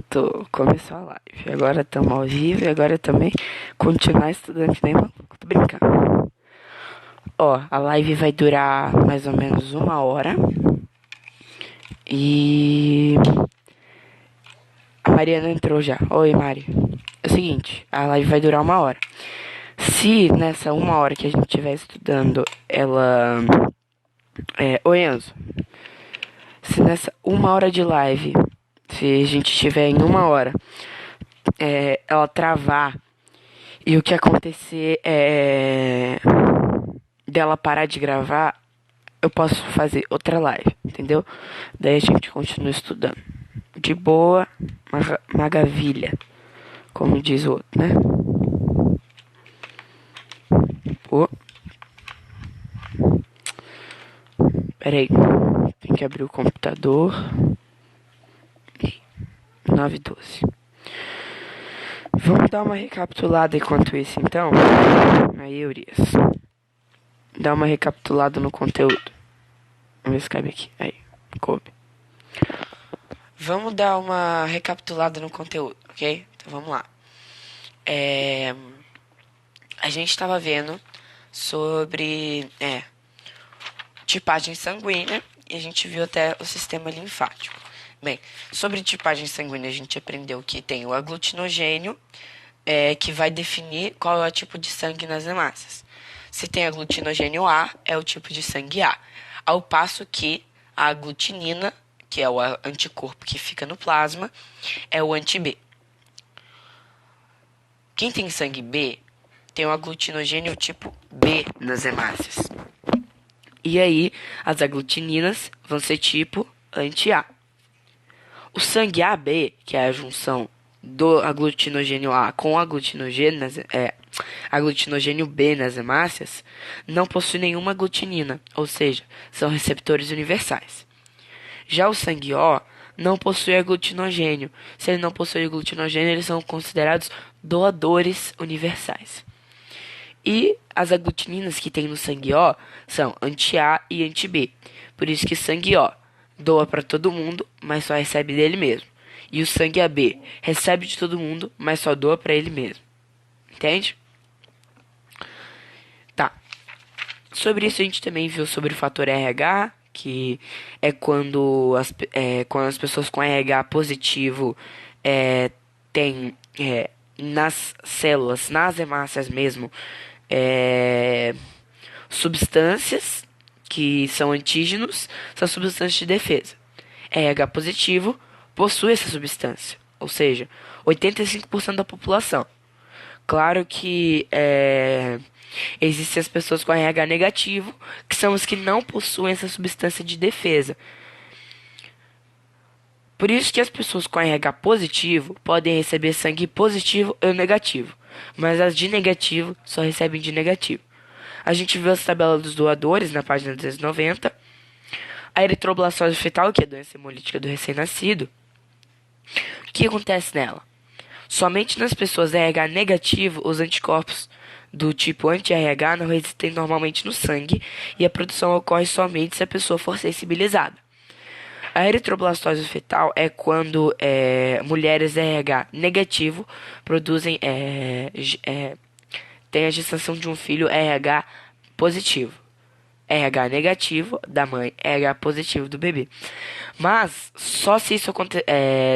Pronto, começou a live. Agora estamos ao vivo e agora também continuar estudando que nem maluco. Tô brincando. Ó, a live vai durar mais ou menos 1 hora. E a Mariana entrou já. Oi, Mari. É o seguinte, a live vai durar 1 hora. Se nessa 1 hora que a gente estiver estudando, ela... Oi, Enzo. Se nessa 1 hora de live, se a gente estiver em 1 hora, ela travar e o que acontecer é dela parar de gravar, eu posso fazer outra live, entendeu? Daí a gente continua estudando. De boa, maravilha, como diz o outro, né? Pô. Peraí, tem que abrir o computador. 9:12. Vamos dar uma recapitulada enquanto isso, então. Aí, Urias. Dá uma recapitulada no conteúdo. Vamos ver se cabe aqui. Aí, coube. Vamos dar uma recapitulada no conteúdo, ok? Então vamos lá. A gente estava vendo sobre tipagem sanguínea e a gente viu até o sistema linfático. Bem, sobre tipagem sanguínea a gente aprendeu que tem o aglutinogênio, que vai definir qual é o tipo de sangue nas hemácias. Se tem aglutinogênio A, é o tipo de sangue A. Ao passo que a aglutinina, que é o anticorpo que fica no plasma, é o anti-B. Quem tem sangue B tem o aglutinogênio tipo B nas hemácias. E aí, as aglutininas vão ser tipo anti-A. O sangue AB, que é a junção do aglutinogênio A com o aglutinogênio B nas hemácias, não possui nenhuma aglutinina, ou seja, são receptores universais. Já o sangue O não possui aglutinogênio. Se ele não possui aglutinogênio, eles são considerados doadores universais. E as aglutininas que tem no sangue O são anti-A e anti-B. Por isso que sangue O doa para todo mundo, mas só recebe dele mesmo. E o sangue AB recebe de todo mundo, mas só doa para ele mesmo. Entende? Tá. Sobre isso a gente também viu sobre o fator RH, que é quando as pessoas com RH positivo têm nas células, nas hemácias mesmo, substâncias que são antígenos, são substâncias de defesa. RH positivo possui essa substância, ou seja, 85% da população. Claro que existem as pessoas com RH negativo, que são os que não possuem essa substância de defesa. Por isso que as pessoas com RH positivo podem receber sangue positivo ou negativo, mas as de negativo só recebem de negativo. A gente viu as tabelas dos doadores na página 290. A eritroblastose fetal, que é a doença hemolítica do recém-nascido. O que acontece nela? Somente nas pessoas RH negativo, os anticorpos do tipo anti-RH não resistem normalmente no sangue e a produção ocorre somente se a pessoa for sensibilizada. A eritroblastose fetal é quando mulheres RH negativo produzem tem a gestação de um filho RH positivo. RH negativo da mãe, RH positivo do bebê. Mas só se isso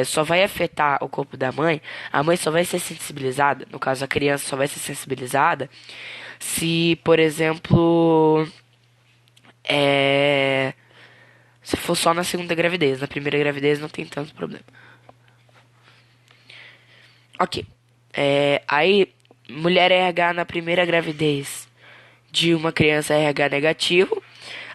só vai afetar o corpo da mãe, a mãe só vai ser sensibilizada, no caso a criança só vai ser sensibilizada, se, por exemplo, se for só na segunda gravidez. Na primeira gravidez não tem tanto problema. Ok. Aí, mulher RH na primeira gravidez de uma criança RH negativo,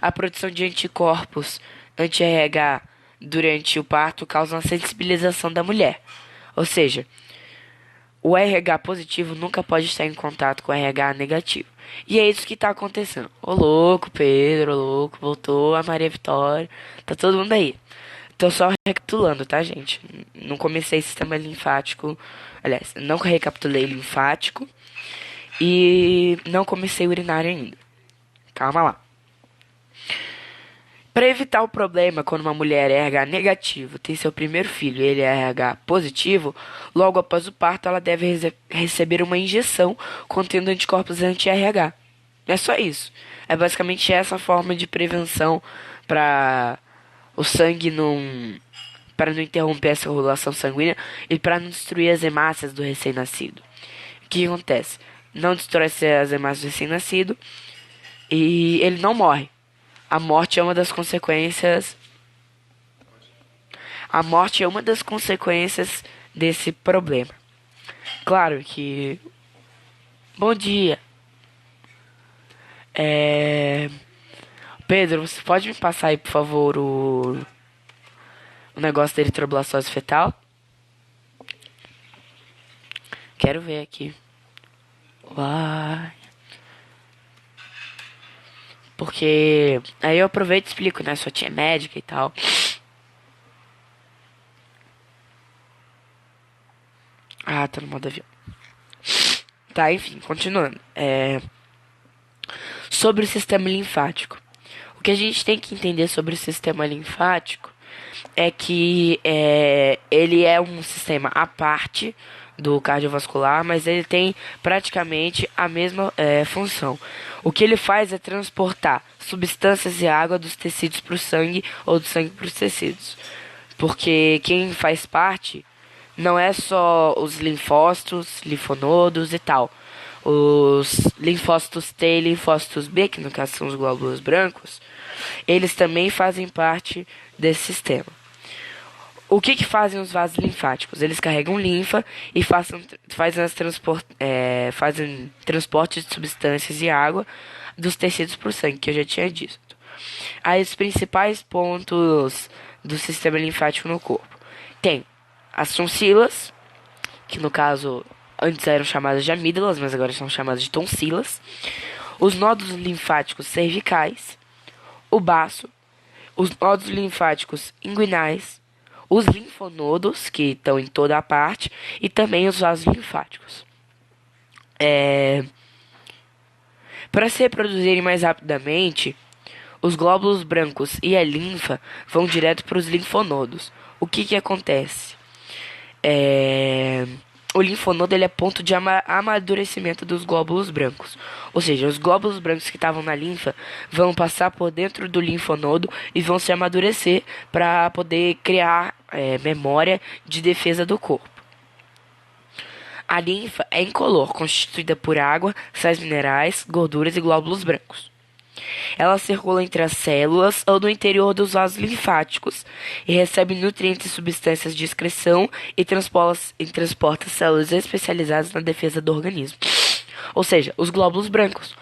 a produção de anticorpos anti-RH durante o parto causa uma sensibilização da mulher. Ou seja, o RH positivo nunca pode estar em contato com o RH negativo. E é isso que tá acontecendo. Ô louco, Pedro, ô louco, voltou a Maria Vitória. Tá todo mundo aí. Tô só recapitulando, tá, gente? Não comecei sistema linfático. Aliás, não recapitulei linfático. E não comecei urinário ainda. Calma lá. Para evitar o problema, quando uma mulher é RH negativo tem seu primeiro filho e ele é RH positivo, logo após o parto ela deve receber uma injeção contendo anticorpos anti-RH. É só isso. É basicamente essa forma de prevenção para o sangue não para não interromper a circulação sanguínea e para não destruir as hemácias do recém-nascido. O que acontece? Não destrói as hemácias do recém-nascido e ele não morre. A morte é uma das consequências. A morte é uma das consequências desse problema. Claro que. Bom dia. É... Pedro, você pode me passar aí, por favor, o negócio da eritroblastose fetal? Quero ver aqui. Uai. Porque aí eu aproveito e explico, né? Sua tia é médica e tal. Ah, tá no modo avião. Tá, enfim, continuando. Sobre o sistema linfático. O que a gente tem que entender sobre o sistema linfático é que ele é um sistema à parte do cardiovascular, mas ele tem praticamente a mesma função. O que ele faz é transportar substâncias e água dos tecidos para o sangue ou do sangue para os tecidos. Porque quem faz parte não é só os linfócitos, linfonodos e tal. Os linfócitos T e linfócitos B, que no caso são os glóbulos brancos, eles também fazem parte desse sistema. O que fazem os vasos linfáticos? Eles carregam linfa e fazem transporte de substâncias e água dos tecidos para o sangue, que eu já tinha dito. Aí os principais pontos do sistema linfático no corpo. Tem as tonsilas, que no caso antes eram chamadas de amígdalas, mas agora são chamadas de tonsilas. Os nódulos linfáticos cervicais, o baço, os nódulos linfáticos inguinais, os linfonodos, que estão em toda a parte, e também os vasos linfáticos. Para se reproduzirem mais rapidamente, os glóbulos brancos e a linfa vão direto para os linfonodos. O que acontece? O linfonodo ele é ponto de amadurecimento dos glóbulos brancos. Ou seja, os glóbulos brancos que estavam na linfa vão passar por dentro do linfonodo e vão se amadurecer para poder criar memória de defesa do corpo. A linfa é incolor, constituída por água, sais minerais, gorduras e glóbulos brancos. Ela circula entre as células ou no interior dos vasos linfáticos e recebe nutrientes e substâncias de excreção e transporta células especializadas na defesa do organismo. Ou seja, os glóbulos brancos.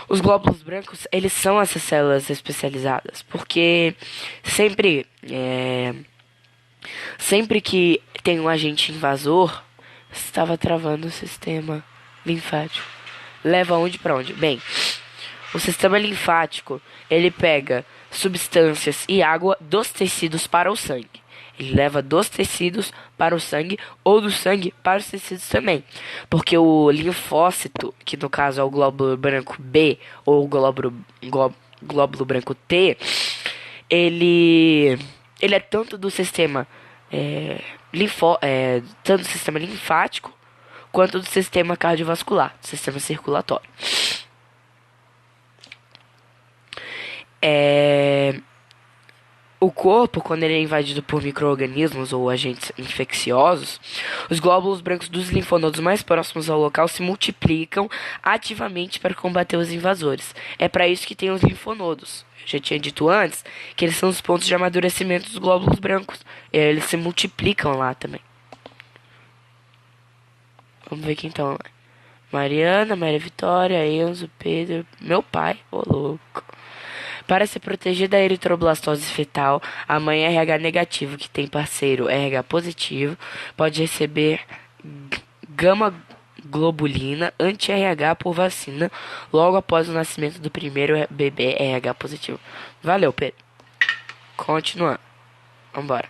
Os glóbulos brancos, eles são essas células especializadas, porque sempre que tem um agente invasor, estava travando o sistema linfático. Leva onde para onde? Bem, o sistema linfático, ele pega substâncias e água dos tecidos para o sangue. Ele leva dos tecidos para o sangue ou do sangue para os tecidos também. Porque o linfócito, que no caso é o glóbulo branco B ou o glóbulo branco T, ele é tanto do sistema tanto do sistema linfático quanto do sistema cardiovascular, do sistema circulatório. O corpo, quando ele é invadido por micro-organismos ou agentes infecciosos, os glóbulos brancos dos linfonodos mais próximos ao local se multiplicam ativamente para combater os invasores. É para isso que tem os linfonodos. Eu já tinha dito antes que eles são os pontos de amadurecimento dos glóbulos brancos. Eles se multiplicam lá também. Vamos ver quem então. Mariana, Maria Vitória, Enzo, Pedro, meu pai, ô louco. Para se proteger da eritroblastose fetal, a mãe RH negativo que tem parceiro RH positivo pode receber gama globulina anti-RH por vacina logo após o nascimento do primeiro bebê RH positivo. Valeu, Pedro. Continuando. Vambora.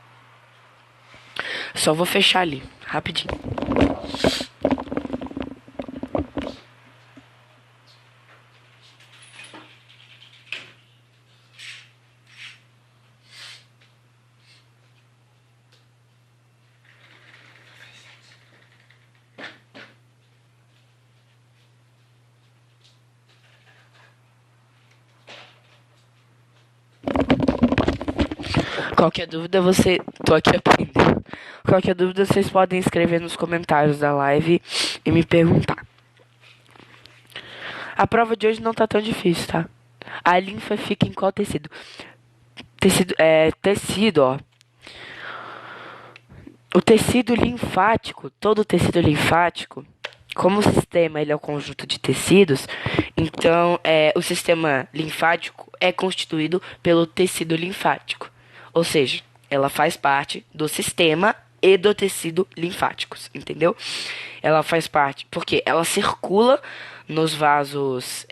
Só vou fechar ali, rapidinho. Qualquer dúvida você... Tô aqui aprendendo. Qualquer dúvida vocês podem escrever nos comentários da live e me perguntar. A prova de hoje não tá tão difícil, tá? A linfa fica em qual tecido? Tecido, ó. O tecido linfático, todo o tecido linfático, como o sistema ele é um conjunto de tecidos, então o sistema linfático é constituído pelo tecido linfático. Ou seja, ela faz parte do sistema e do tecido linfáticos, entendeu? Ela faz parte porque ela circula nos vasos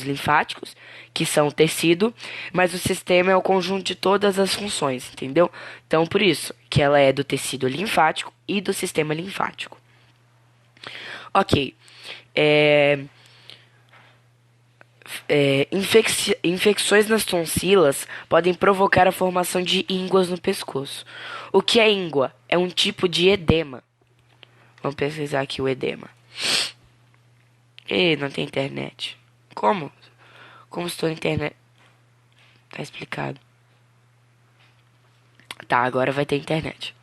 linfáticos, que são o tecido, mas o sistema é o conjunto de todas as funções, entendeu? Então, por isso que ela é do tecido linfático e do sistema linfático. Ok. Infecções nas tonsilas podem provocar a formação de ínguas no pescoço. O que é íngua? É um tipo de edema. Vamos pesquisar aqui o edema. Não tem internet. Como? Como estou na internet? Tá explicado. Tá, agora vai ter internet.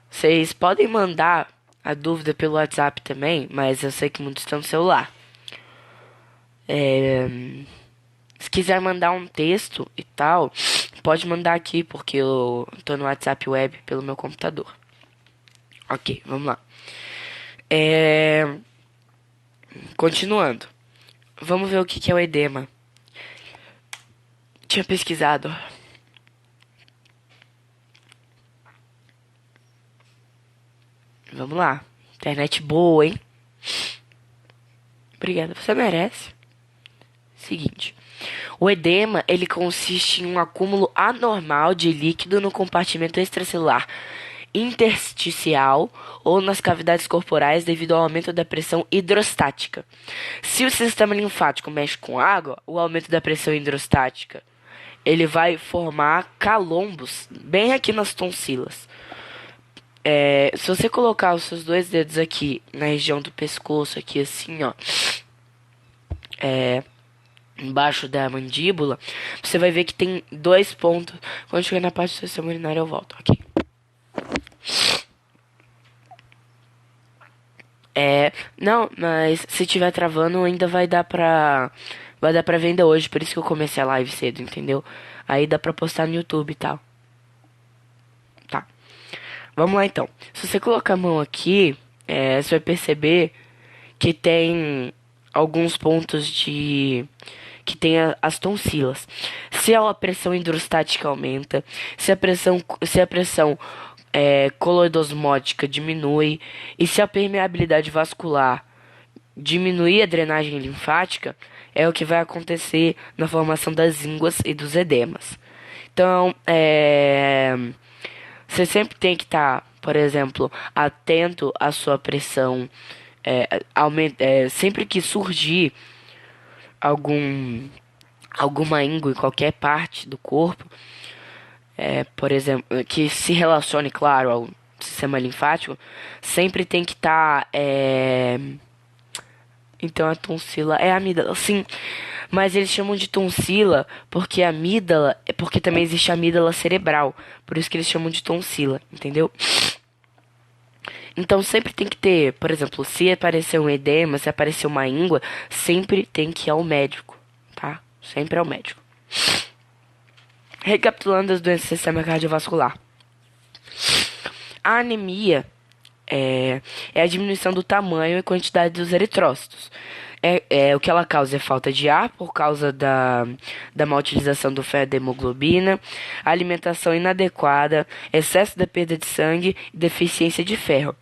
Vocês podem mandar a dúvida pelo WhatsApp também, mas eu sei que muitos estão no celular. Se quiser mandar um texto e tal, pode mandar aqui, porque eu tô no WhatsApp web pelo meu computador. Ok, vamos lá. Continuando. Vamos ver o que é o edema. Tinha pesquisado. Vamos lá. Internet boa, hein? Obrigada, você merece. Seguinte. O edema, ele consiste em um acúmulo anormal de líquido no compartimento extracelular intersticial ou nas cavidades corporais devido ao aumento da pressão hidrostática. Se o sistema linfático mexe com água, o aumento da pressão hidrostática, ele vai formar calombos bem aqui nas tonsilas. Se você colocar os seus dois dedos aqui na região do pescoço, aqui assim, ó, embaixo da mandíbula, você vai ver que tem 2 pontos. Quando chegar na parte do sistema urinário eu volto, ok? Não, mas se tiver travando ainda vai dar pra ver ainda hoje, por isso que eu comecei a live cedo, entendeu? Aí dá pra postar no YouTube e tal. Tá. Vamos lá então. Se você colocar a mão aqui, você vai perceber que tem alguns pontos que tem as tonsilas. Se a pressão hidrostática aumenta, se a pressão coloidosmótica diminui e se a permeabilidade vascular diminuir a drenagem linfática, é o que vai acontecer na formação das ínguas e dos edemas. Então, você sempre tem que estar, por exemplo, atento à sua pressão. Sempre que surgir alguma íngua em qualquer parte do corpo, por exemplo, que se relacione, claro, ao sistema linfático, sempre tem que estar. Então a tonsila é a amígdala, sim. Mas eles chamam de tonsila porque a amígdala, porque também existe a amígdala cerebral, por isso que eles chamam de tonsila, entendeu? Então sempre tem que ter, por exemplo, se aparecer um edema, se aparecer uma íngua, sempre tem que ir ao médico, tá? Sempre ao médico. Recapitulando as doenças do sistema cardiovascular. A anemia é a diminuição do tamanho e quantidade dos eritrócitos. O que ela causa é falta de ar por causa da má utilização do ferro da hemoglobina, alimentação inadequada, excesso da perda de sangue e deficiência de ferro.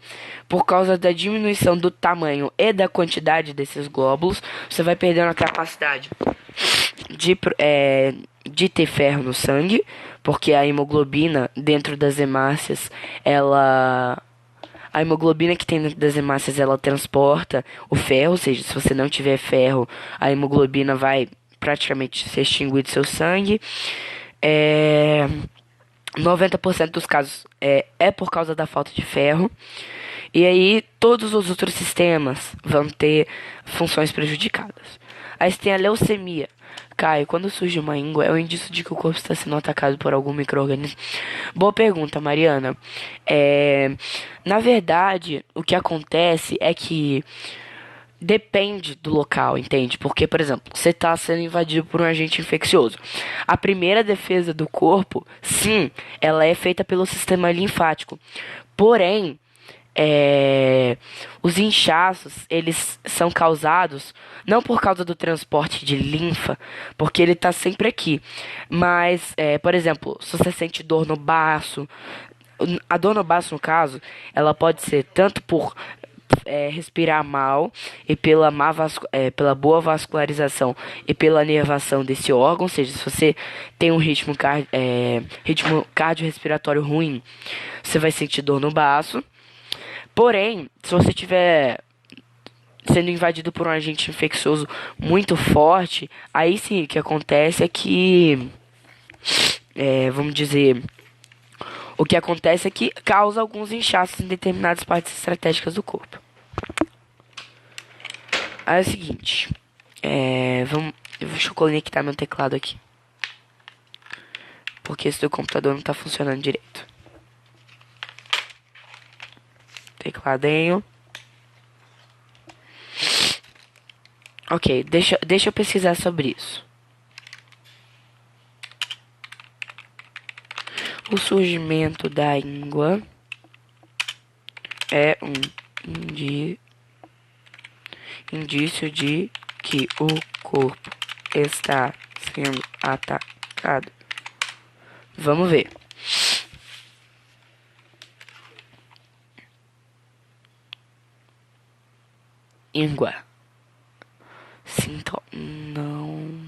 Por causa da diminuição do tamanho e da quantidade desses glóbulos, você vai perdendo a capacidade de ter ferro no sangue, porque a hemoglobina dentro das hemácias, a hemoglobina que tem dentro das hemácias, ela transporta o ferro, ou seja, se você não tiver ferro, a hemoglobina vai praticamente se extinguir do seu sangue. 90% dos casos é por causa da falta de ferro. E aí todos os outros sistemas vão ter funções prejudicadas. Aí você tem a leucemia, Caio, quando surge uma íngua, é um indício de que o corpo está sendo atacado por algum micro-organismo? Boa pergunta, Mariana. Na verdade, o que acontece é que depende do local, entende? Porque, por exemplo, você está sendo invadido por um agente infeccioso. A primeira defesa do corpo, sim, ela é feita pelo sistema linfático. Porém, os inchaços, eles são causados não por causa do transporte de linfa, porque ele está sempre aqui. Mas, por exemplo, se você sente dor no baço, a dor no baço, no caso, ela pode ser tanto por respirar mal e pela boa vascularização e pela nervação desse órgão, ou seja, se você tem um ritmo cardiorrespiratório ruim, você vai sentir dor no baço. Porém, se você tiver sendo invadido por um agente infeccioso muito forte, aí sim o que acontece é que, vamos dizer, o que acontece é que causa alguns inchaços em determinadas partes estratégicas do corpo. Aí é o seguinte, deixa eu conectar meu teclado aqui, porque esse do computador não tá funcionando direito. Tecladinho. Ok, deixa eu pesquisar sobre isso. O surgimento da íngua é um indício de que o corpo está sendo atacado. Vamos ver. Íngua. Sintoma. Não.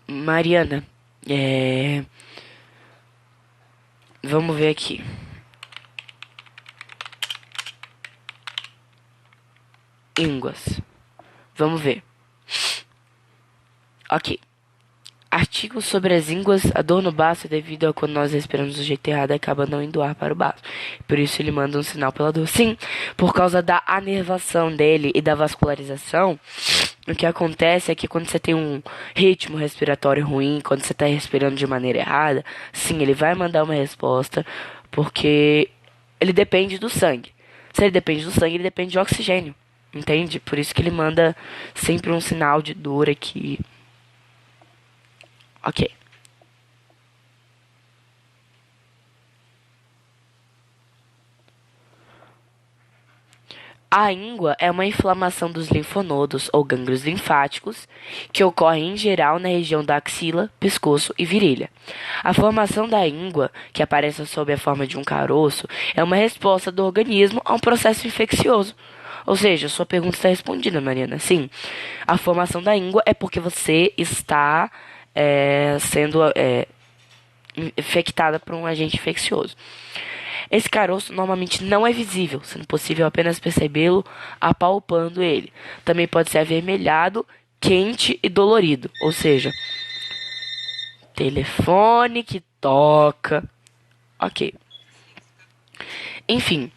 Mariana. Vamos ver aqui. Ínguas. Vamos ver. Ok. Artigos sobre as ínguas, a dor no baço é devido a quando nós respiramos do jeito errado acaba não indo ar para o baço. Por isso ele manda um sinal pela dor. Sim, por causa da anervação dele e da vascularização, o que acontece é que quando você tem um ritmo respiratório ruim, quando você está respirando de maneira errada, sim, ele vai mandar uma resposta, porque ele depende do sangue. Se ele depende do sangue, ele depende de oxigênio. Entende? Por isso que ele manda sempre um sinal de dor aqui. Ok. A íngua é uma inflamação dos linfonodos ou gânglios linfáticos que ocorre em geral na região da axila, pescoço e virilha. A formação da íngua, que aparece sob a forma de um caroço, é uma resposta do organismo a um processo infeccioso. Ou seja, sua pergunta está respondida, Mariana. Sim, a formação da íngua é porque você está sendo infectada por um agente infeccioso. Esse caroço normalmente não é visível, sendo possível apenas percebê-lo apalpando ele. Também pode ser avermelhado, quente e dolorido, ou seja, telefone que toca. Ok. Enfim,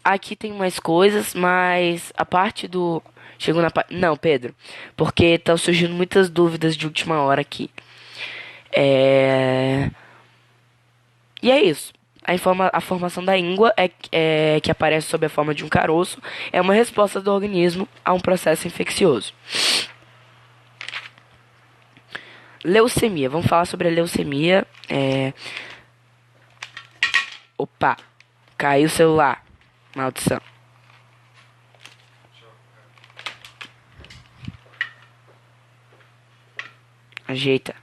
aqui tem mais coisas, mas a parte do... Chegou na parte... Não, Pedro, porque estão surgindo muitas dúvidas de última hora aqui. E é isso. A formação da íngua que aparece sob a forma de um caroço é uma resposta do organismo a um processo infeccioso. Leucemia. Vamos falar sobre a leucemia. Opa, caiu o celular. Maldição. Ajeita.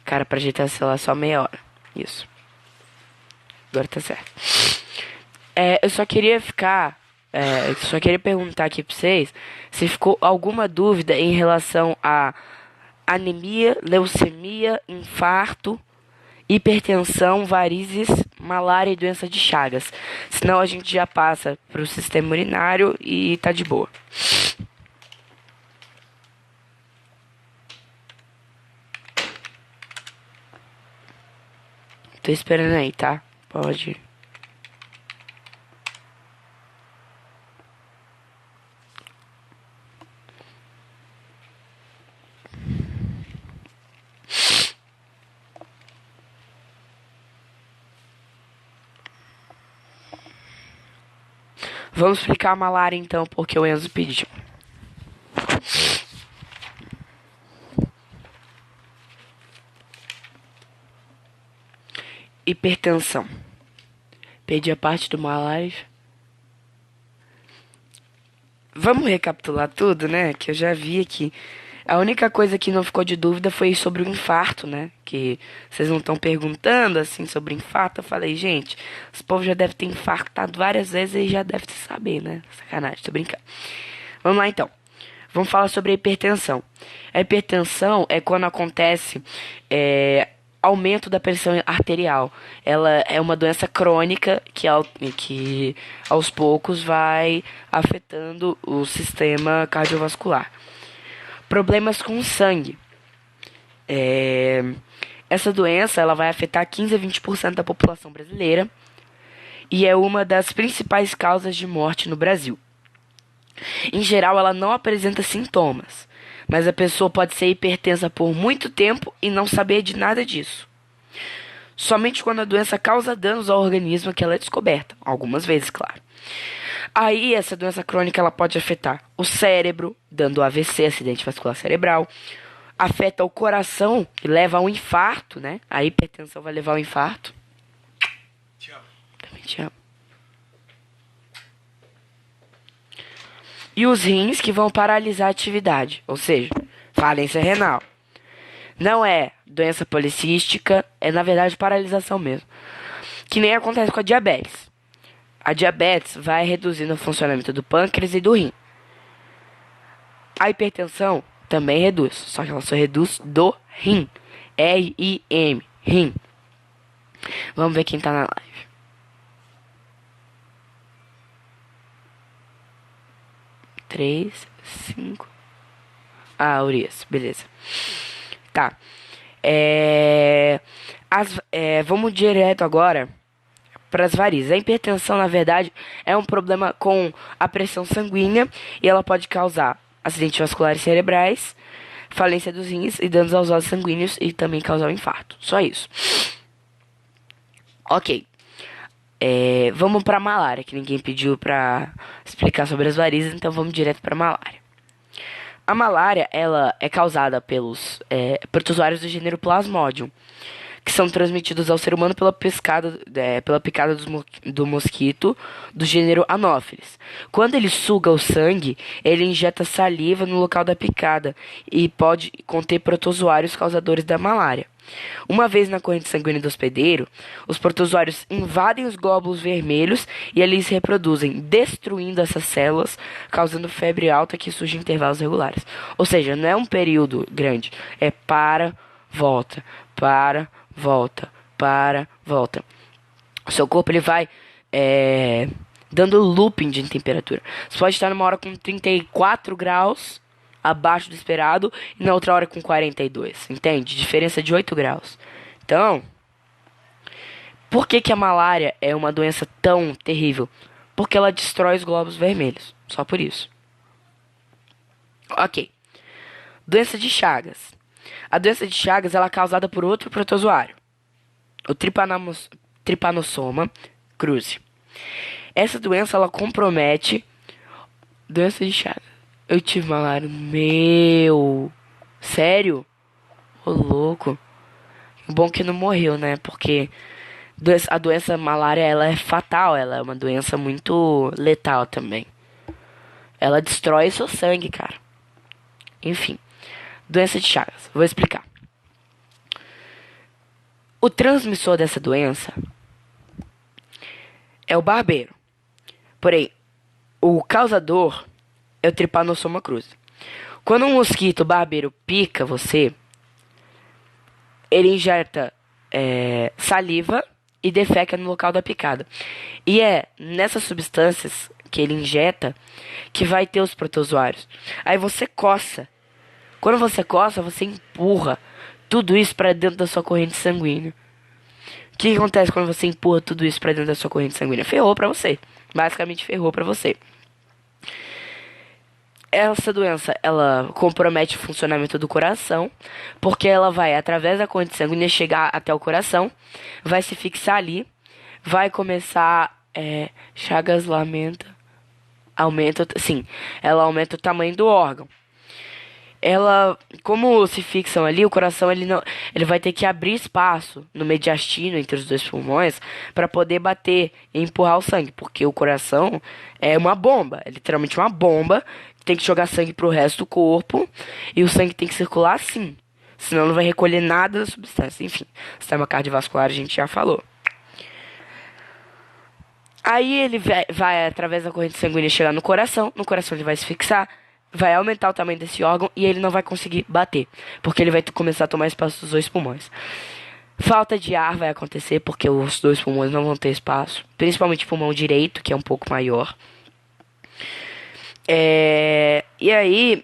Cara, pra ajeitar o celular só meia hora. Isso. Agora tá certo. Eu só queria só queria perguntar aqui pra vocês se ficou alguma dúvida em relação a anemia, leucemia, infarto, hipertensão, varizes, malária e doença de Chagas. Senão a gente já passa pro sistema urinário e tá de boa. Tô esperando aí, tá? Pode. Vamos explicar a malária então, porque o Enzo pediu. Hipertensão. Perdi a parte do malária. Vamos recapitular tudo, né? Que eu já vi aqui. A única coisa que não ficou de dúvida foi sobre o infarto, né? Que vocês não estão perguntando assim sobre infarto. Eu falei, gente, os povos já devem ter infartado várias vezes e já devem saber, né? Sacanagem, tô brincando. Vamos lá então. Vamos falar sobre a hipertensão. A hipertensão é quando acontece aumento da pressão arterial. Ela é uma doença crônica que aos poucos vai afetando o sistema cardiovascular. Problemas com o sangue. Essa doença ela vai afetar 15 a 20% da população brasileira e é uma das principais causas de morte no Brasil. Em geral, ela não apresenta sintomas, mas a pessoa pode ser hipertensa por muito tempo e não saber de nada disso. Somente quando a doença causa danos ao organismo que ela é descoberta, algumas vezes, claro. Aí, essa doença crônica ela pode afetar o cérebro, dando AVC, acidente vascular cerebral, afeta o coração e leva a um infarto, né? A hipertensão vai levar ao infarto. Te amo. Também te amo. E os rins que vão paralisar a atividade, ou seja, falência renal. Não é doença policística, é na verdade paralisação mesmo. Que nem acontece com a diabetes. A diabetes vai reduzindo o funcionamento do pâncreas e do rim. A hipertensão também reduz, só que ela só reduz do rim. R-I-M, rim. Vamos ver quem tá na live. Três, 5. Ah, Urias, beleza. Tá. Vamos direto agora para as varizes. A hipertensão, na verdade, é um problema com a pressão sanguínea e ela pode causar acidentes vasculares cerebrais, falência dos rins e danos aos vasos sanguíneos e também causar um infarto. Só isso. Ok. Vamos para malária, que ninguém pediu para explicar sobre as varizes, então vamos direto para malária. A malária, ela é causada pelos protozoários do gênero Plasmodium, que são transmitidos ao ser humano pela picada do mosquito do gênero Anopheles. Quando ele suga o sangue, ele injeta saliva no local da picada e pode conter protozoários causadores da malária. Uma vez na corrente sanguínea do hospedeiro, os protozoários invadem os glóbulos vermelhos e ali se reproduzem, destruindo essas células, causando febre alta que surge em intervalos regulares. Ou seja, não é um período grande, é para, volta, para, volta, para, volta. O seu corpo ele vai dando looping de temperatura. Você pode estar numa hora com 34 graus abaixo do esperado e na outra hora com 42, entende? Diferença de 8 graus. Então, por que a malária é uma doença tão terrível? Porque ela destrói os glóbulos vermelhos, só por isso. Ok. Doença de Chagas. A doença de Chagas ela é causada por outro protozoário, o Trypanosoma cruzi. Essa doença ela compromete. Doença de Chagas. Eu tive malária. Meu. Sério? Ô louco. Bom que não morreu, né? Porque a doença malária ela é fatal. Ela é uma doença muito letal também. Ela destrói seu sangue, cara. Enfim. Doença de Chagas. Vou explicar. O transmissor dessa doença é o barbeiro. Porém, o causador é o Trypanosoma cruzi. Quando um mosquito barbeiro pica você, ele injeta saliva e defeca no local da picada. E é nessas substâncias que ele injeta que vai ter os protozoários. Aí você coça. Quando você coça, você empurra tudo isso para dentro da sua corrente sanguínea. O que acontece quando você empurra tudo isso para dentro da sua corrente sanguínea? Ferrou para você. Basicamente ferrou para você. Essa doença, ela compromete o funcionamento do coração, porque ela vai, através da corrente sanguínea, chegar até o coração, vai se fixar ali, vai começar, Chagas lamenta sim, ela aumenta o tamanho do órgão. Ela, como se fixam ali, o coração ele não, ele vai ter que abrir espaço no mediastino entre os dois pulmões para poder bater e empurrar o sangue, porque o coração é uma bomba, é literalmente uma bomba, que tem que jogar sangue pro resto do corpo e o sangue tem que circular assim, senão não vai recolher nada da substância. Enfim, sistema cardiovascular a gente já falou. Aí ele vai através da corrente sanguínea chegar no coração ele vai se fixar, vai aumentar o tamanho desse órgão e ele não vai conseguir bater, porque ele vai começar a tomar espaço dos dois pulmões. Falta de ar vai acontecer porque os dois pulmões não vão ter espaço, principalmente o pulmão direito, que é um pouco maior. E aí,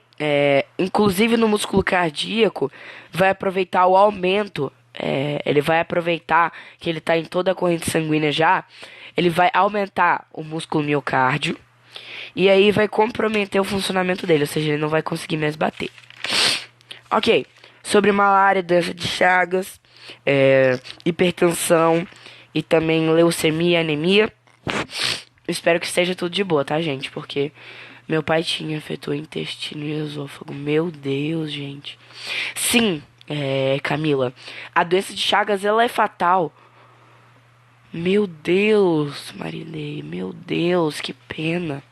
inclusive no músculo cardíaco, vai aproveitar o aumento, ele vai aproveitar que ele está em toda a corrente sanguínea já, ele vai aumentar o músculo miocárdio, e aí vai comprometer o funcionamento dele, ou seja, ele não vai conseguir mais bater. Ok, sobre malária, doença de Chagas, hipertensão e também leucemia e anemia. Espero que esteja tudo de boa, tá, gente? Porque meu pai tinha, afetou o intestino e o esôfago. Meu Deus, gente. Sim, Camila, a doença de Chagas, ela é fatal. Meu Deus, Marilei, meu Deus, que pena.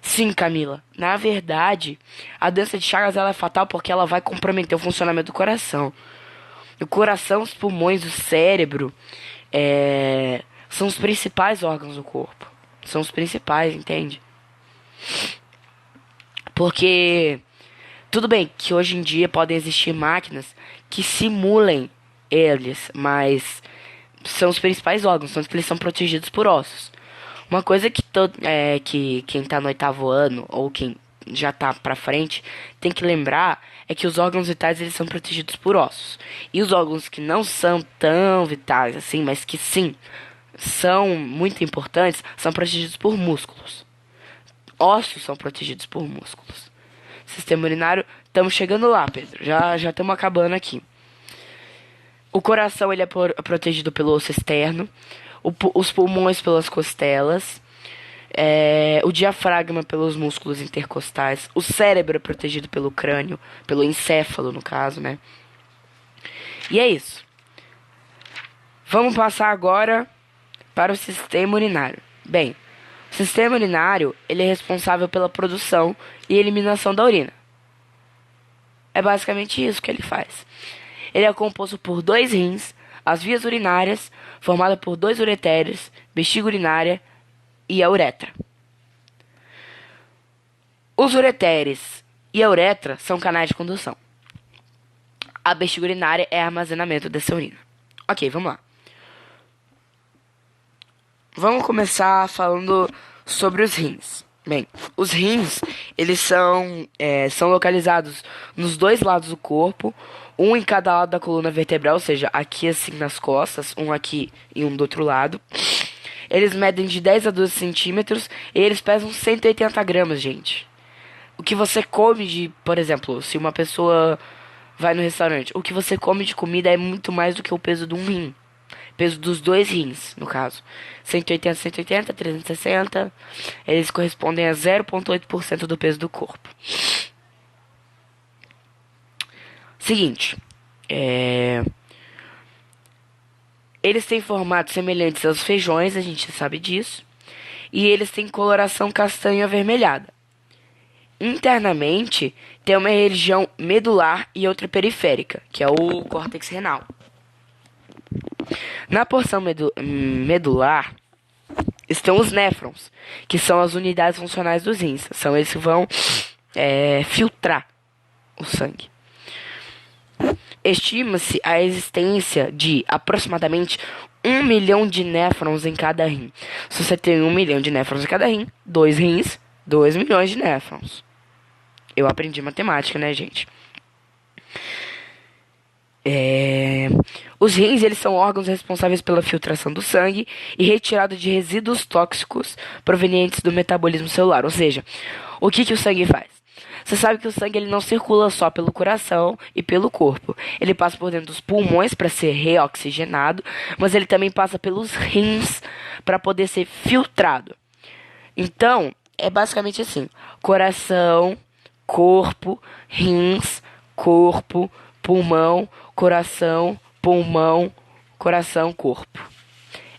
Sim, Camila. Na verdade, a doença de Chagas ela é fatal porque ela vai comprometer o funcionamento do coração. O coração, os pulmões, o cérebro são os principais órgãos do corpo. São os principais, entende? Porque tudo bem que hoje em dia podem existir máquinas que simulem eles, mas são os principais órgãos, tanto que eles são protegidos por ossos. Uma coisa que quem tá no 8º ano, ou quem já tá pra frente, tem que lembrar é que os órgãos vitais eles são protegidos por ossos. E os órgãos que não são tão vitais assim, mas que sim, são muito importantes, são protegidos por músculos. Ossos são protegidos por músculos. Sistema urinário, estamos chegando lá, Pedro. Já estamos acabando aqui. O coração ele é protegido pelo osso externo. Os pulmões pelas costelas, o diafragma pelos músculos intercostais, o cérebro é protegido pelo crânio, pelo encéfalo no caso, né? E é isso. Vamos passar agora para o sistema urinário. Bem, o sistema urinário ele é responsável pela produção e eliminação da urina. É basicamente isso que ele faz. Ele é composto por 2 rins, as vias urinárias, formada por 2 ureteres, bexiga urinária e a uretra. Os ureteres e a uretra são canais de condução. A bexiga urinária é armazenamento dessa urina. Ok, vamos lá. Vamos começar falando sobre os rins. Bem, os rins, eles são localizados nos 2 lados do corpo, um em cada lado da coluna vertebral, ou seja, aqui assim nas costas, um aqui e um do outro lado. Eles medem de 10 a 12 centímetros e eles pesam 180 gramas, gente. O que você come de, por exemplo, se uma pessoa vai no restaurante, o que você come de comida é muito mais do que o peso de um rim. Peso dos 2 rins, no caso. 180, 180, 360. Eles correspondem a 0,8% do peso do corpo. Seguinte. Eles têm formatos semelhantes aos feijões, a gente sabe disso. E eles têm coloração castanho avermelhada. Internamente, tem uma região medular e outra periférica, que é o córtex renal. Na porção medular estão os néfrons, que são as unidades funcionais dos rins. São eles que vão filtrar o sangue. Estima-se a existência de aproximadamente 1 milhão de néfrons em cada rim. Se você tem 1 milhão de néfrons em cada rim, 2 rins, 2 milhões de néfrons. Eu aprendi matemática, né, gente? Os rins, eles são órgãos responsáveis pela filtração do sangue e retirada de resíduos tóxicos provenientes do metabolismo celular. Ou seja, o que o sangue faz? Você sabe que o sangue ele não circula só pelo coração e pelo corpo. Ele passa por dentro dos pulmões para ser reoxigenado, mas ele também passa pelos rins para poder ser filtrado. Então, é basicamente assim: coração, corpo, rins, corpo, pulmão, coração, pulmão, coração, corpo.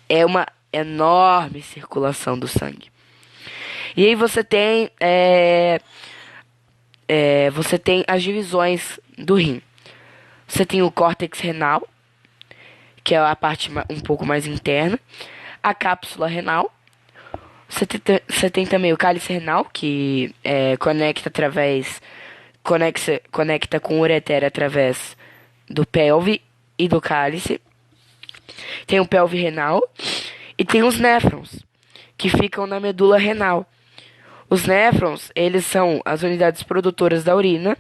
É uma enorme circulação do sangue. E aí você tem as divisões do rim. Você tem o córtex renal, que é a parte um pouco mais interna, a cápsula renal. Você tem também o cálice renal, que conecta com o ureter através do pelve e do cálice. Tem o pelve renal e tem os néfrons, que ficam na medula renal. Os néfrons, eles são as unidades produtoras da urina,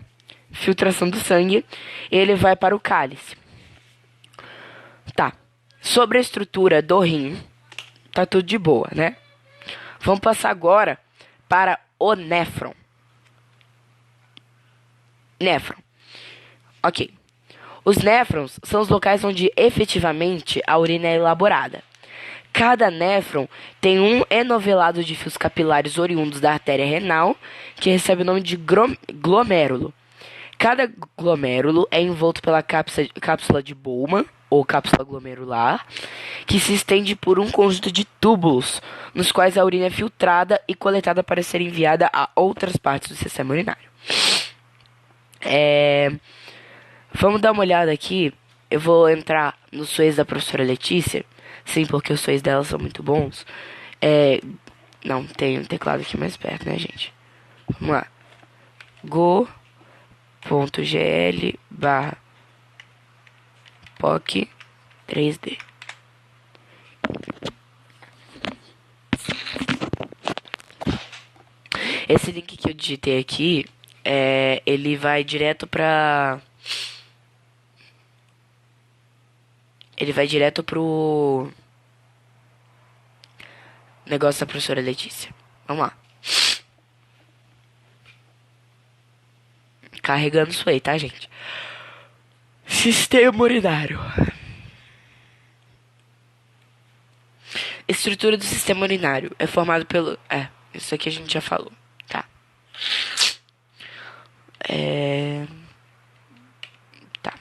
filtração do sangue, e ele vai para o cálice. Tá. Sobre a estrutura do rim, tá tudo de boa, né? Vamos passar agora para o néfron. Néfron. Ok. Os néfrons são os locais onde efetivamente a urina é elaborada. Cada néfron tem um enovelado de fios capilares oriundos da artéria renal, que recebe o nome de glomérulo. Cada glomérulo é envolto pela cápsula de Bowman, ou cápsula glomerular, que se estende por um conjunto de túbulos, nos quais a urina é filtrada e coletada para ser enviada a outras partes do sistema urinário. Vamos dar uma olhada aqui. Eu vou entrar nos suez da professora Letícia. Sim, porque os suez dela são muito bons. Não, tem um teclado aqui mais perto, né, gente? Vamos lá. go.gl/POC 3D. Esse link que eu digitei aqui, ele vai direto para... Ele vai direto pro negócio da professora Letícia. Vamos lá. Carregando isso aí, tá, gente? Sistema urinário. Estrutura do sistema urinário é formado pelo... isso aqui a gente já falou, tá? Tá.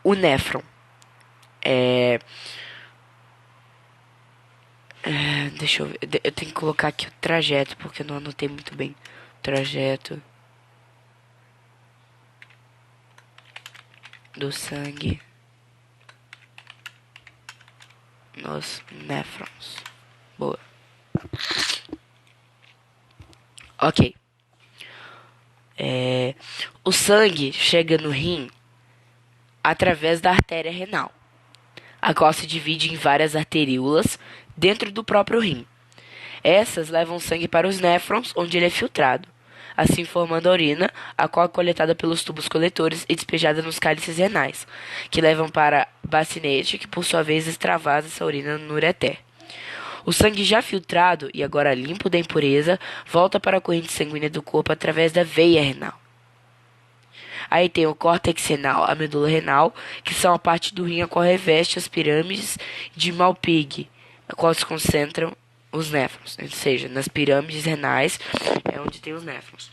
O néfron deixa eu ver. Eu tenho que colocar aqui o trajeto, porque eu não anotei muito bem. Trajeto do sangue nos néfrons. Boa. Ok. O sangue chega no rim através da artéria renal, a qual se divide em várias arteríolas dentro do próprio rim. Essas levam sangue para os néfrons, onde ele é filtrado, assim formando a urina, a qual é coletada pelos tubos coletores e despejada nos cálices renais, que levam para a bacinete, que por sua vez extravasa essa urina no ureter. O sangue já filtrado e agora limpo da impureza volta para a corrente sanguínea do corpo através da veia renal. Aí tem o córtex renal, a medula renal, que são a parte do rim a qual reveste as pirâmides de Malpighi, a qual se concentram os néfrons. Ou seja, nas pirâmides renais é onde tem os néfrons.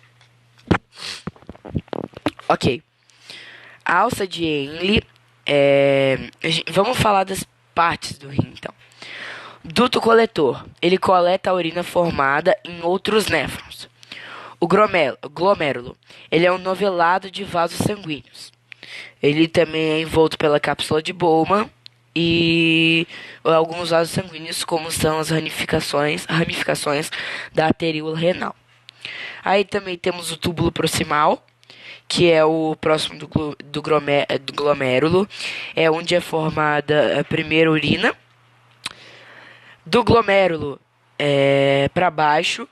Ok. A alça de Henle. Vamos falar das partes do rim, então. Duto coletor. Ele coleta a urina formada em outros néfrons. O glomérulo. Ele é um novelado de vasos sanguíneos. Ele também é envolto pela cápsula de Bowman e alguns vasos sanguíneos, como são as ramificações da arteríola renal. Aí também temos o túbulo proximal, que é o próximo do glomérulo. É onde é formada a primeira urina. Do glomérulo para baixo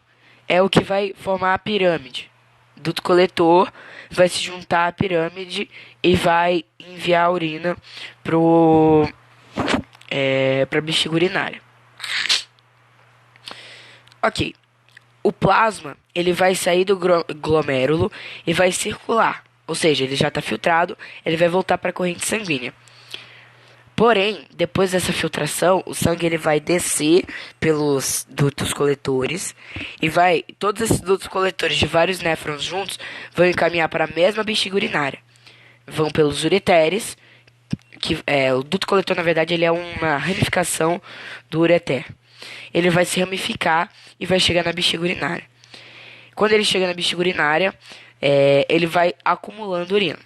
é o que vai formar a pirâmide. Duto coletor vai se juntar à pirâmide e vai enviar a urina para a bexiga urinária. Ok. O plasma, ele vai sair do glomérulo e vai circular. Ou seja, ele já está filtrado, ele vai voltar para a corrente sanguínea. Porém, depois dessa filtração, o sangue ele vai descer pelos dutos coletores e vai todos esses dutos coletores de vários néfrons juntos vão encaminhar para a mesma bexiga urinária. Vão pelos ureteres, que o duto coletor na verdade ele é uma ramificação do ureter. Ele vai se ramificar e vai chegar na bexiga urinária. Quando ele chega na bexiga urinária, ele vai acumulando urina.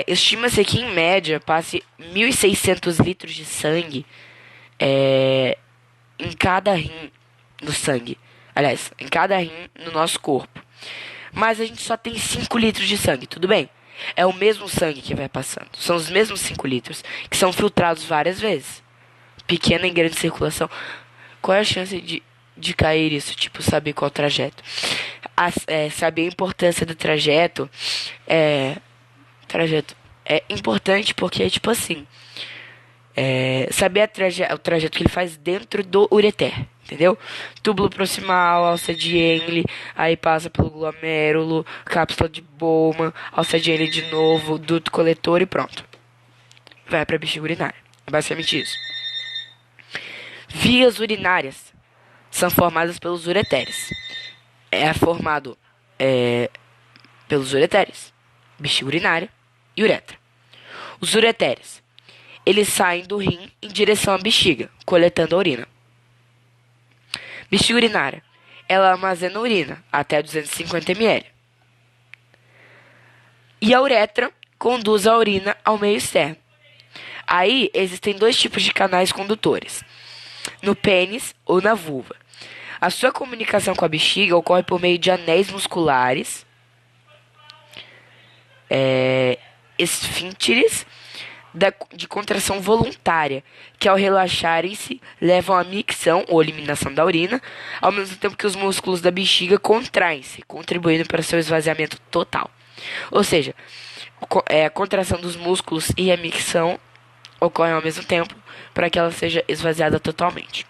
Estima-se que, em média, passe 1.600 litros de sangue em cada rim no sangue. Aliás, em cada rim no nosso corpo. Mas a gente só tem 5 litros de sangue, tudo bem? É o mesmo sangue que vai passando. São os mesmos 5 litros, que são filtrados várias vezes. Pequena e grande circulação. Qual é a chance de cair isso? Tipo, saber qual trajeto? Saber a importância do trajeto é importante porque, tipo assim, saber o trajeto que ele faz dentro do ureter, entendeu? Túbulo proximal, alça de Henle, aí passa pelo glomérulo, cápsula de Bowman, alça de Henle de novo, duto coletor e pronto. Vai pra bexiga urinária. É basicamente isso. Vias urinárias são formadas pelos ureteres. É formado pelos ureteres, bexiga urinária e uretra. Os ureteres, eles saem do rim em direção à bexiga, coletando a urina. Bexiga urinária, ela armazena urina até 250 ml. E a uretra conduz a urina ao meio externo. Aí existem 2 tipos de canais condutores, no pênis ou na vulva. A sua comunicação com a bexiga ocorre por meio de anéis musculares, esfínteres de contração voluntária, que ao relaxarem-se levam à micção ou eliminação da urina, ao mesmo tempo que os músculos da bexiga contraem-se, contribuindo para seu esvaziamento total. Ou seja, a contração dos músculos e a micção ocorrem ao mesmo tempo para que ela seja esvaziada totalmente.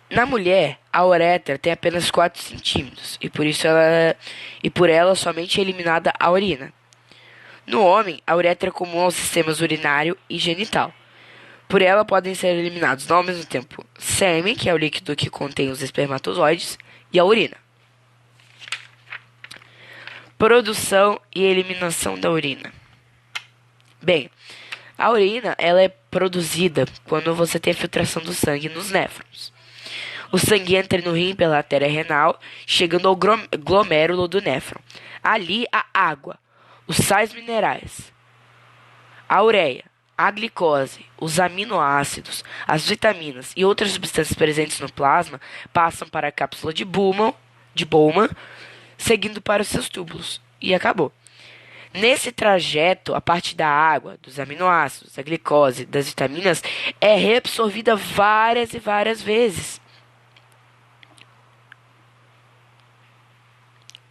Na mulher, a uretra tem apenas 4 centímetros e por ela somente é eliminada a urina. No homem, a uretra é comum aos sistemas urinário e genital. Por ela podem ser eliminados ao mesmo tempo sêmen, que é o líquido que contém os espermatozoides, e a urina. Produção e eliminação da urina. Bem, a urina ela é produzida quando você tem a filtração do sangue nos néfrons. O sangue entra no rim pela artéria renal, chegando ao glomérulo do néfron. Ali a água, os sais minerais, a ureia, a glicose, os aminoácidos, as vitaminas e outras substâncias presentes no plasma passam para a cápsula de Bowman, seguindo para os seus túbulos. E acabou. Nesse trajeto, a parte da água, dos aminoácidos, da glicose, das vitaminas, é reabsorvida várias e várias vezes.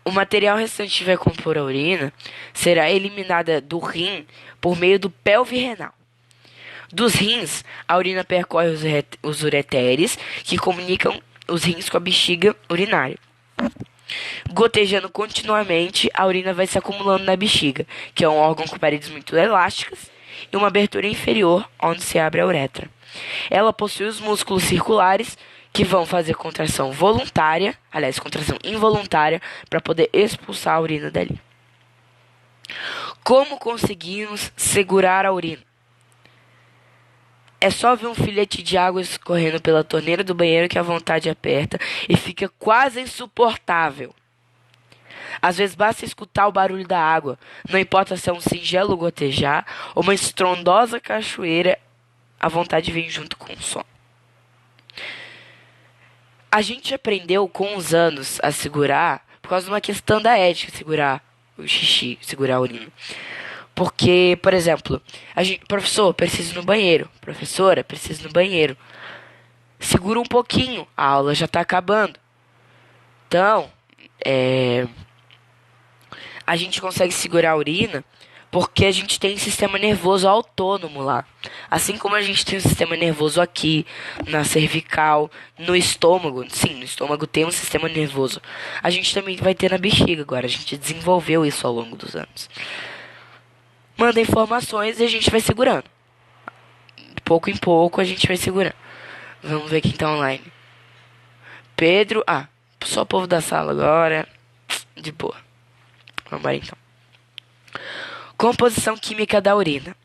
O material restante que vai compor a urina será eliminada do rim por meio do pelve renal. Dos rins, a urina percorre os ureteres, que comunicam os rins com a bexiga urinária. Gotejando continuamente, a urina vai se acumulando na bexiga, que é um órgão com paredes muito elásticas e uma abertura inferior onde se abre a uretra. Ela possui os músculos circulares que vão fazer contração voluntária, aliás, contração involuntária, para poder expulsar a urina dali. Como conseguimos segurar a urina? É só ver um filete de água escorrendo pela torneira do banheiro que a vontade aperta e fica quase insuportável. Às vezes basta escutar o barulho da água, não importa se é um singelo gotejar ou uma estrondosa cachoeira, a vontade vem junto com o som. A gente aprendeu com os anos a segurar por causa de uma questão da ética, segurar o xixi, segurar a urina. Porque, por exemplo, professor, preciso ir no banheiro. Professora, preciso ir no banheiro. Segura um pouquinho, a aula já está acabando. Então, a gente consegue segurar a urina porque a gente tem um sistema nervoso autônomo lá. Assim como a gente tem um sistema nervoso aqui, na cervical, no estômago. Sim, no estômago tem um sistema nervoso. A gente também vai ter na bexiga agora. A gente desenvolveu isso ao longo dos anos. manda informações e a gente vai segurando. De pouco em pouco a gente vai segurando. Vamos ver quem tá online. Pedro. Ah, só o povo da sala agora. De boa. Vamos lá então. Composição química da urina.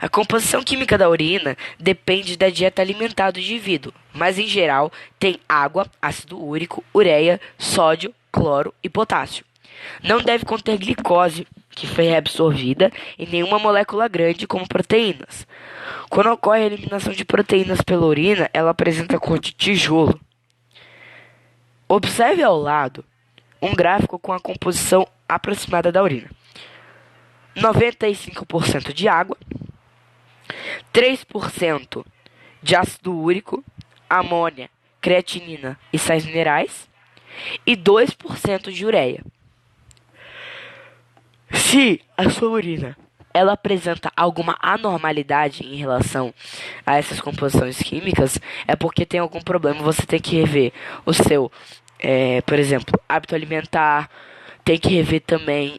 A composição química da urina depende da dieta alimentar do indivíduo, mas em geral tem água, ácido úrico, ureia, sódio, cloro e potássio. Não deve conter glicose, que foi reabsorvida, e nenhuma molécula grande como proteínas. Quando ocorre a eliminação de proteínas pela urina, ela apresenta cor de tijolo. Observe ao lado um gráfico com a composição aproximada da urina. 95% de água, 3% de ácido úrico, amônia, creatinina e sais minerais e 2% de ureia. Se a sua urina ela apresenta alguma anormalidade em relação a essas composições químicas, é porque tem algum problema. Você tem que rever o seu, por exemplo, hábito alimentar. Tem que rever também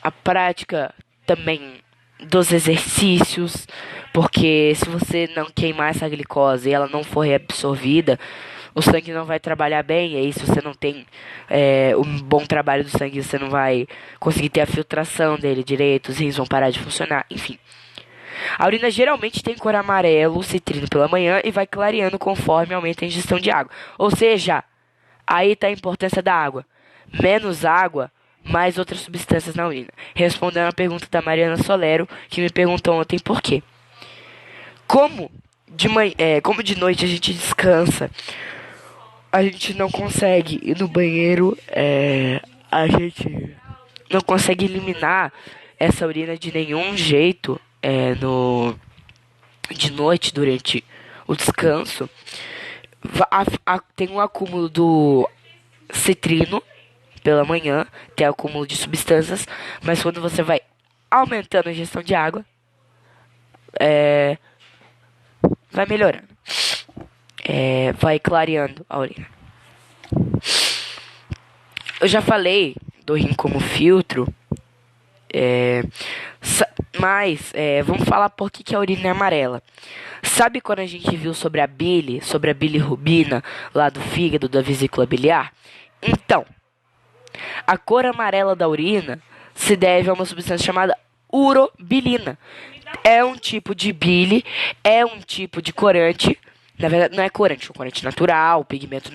a prática também dos exercícios, porque se você não queimar essa glicose e ela não for reabsorvida, o sangue não vai trabalhar bem, e aí se você não tem um bom trabalho do sangue, você não vai conseguir ter a filtração dele direito, os rins vão parar de funcionar, enfim. A urina geralmente tem cor amarelo, citrino pela manhã e vai clareando conforme aumenta a ingestão de água. Ou seja, aí está a importância da água. Menos água, mais outras substâncias na urina. Respondendo a pergunta da Mariana Solero, que me perguntou ontem por quê. Como de noite a gente descansa, a gente não consegue ir no banheiro, a gente não consegue eliminar essa urina de nenhum jeito de noite, durante o descanso. Tem um acúmulo do citrino pela manhã, tem acúmulo de substâncias, mas quando você vai aumentando a ingestão de água, vai melhorando, vai clareando a urina. Eu já falei do rim como filtro, mas vamos falar por que a urina é amarela. Sabe quando a gente viu sobre a bilirrubina lá do fígado, da vesícula biliar? Então, a cor amarela da urina se deve a uma substância chamada urobilina. É um tipo de bile, é um tipo de corante. Na verdade, não é corante, é um corante natural, pigmento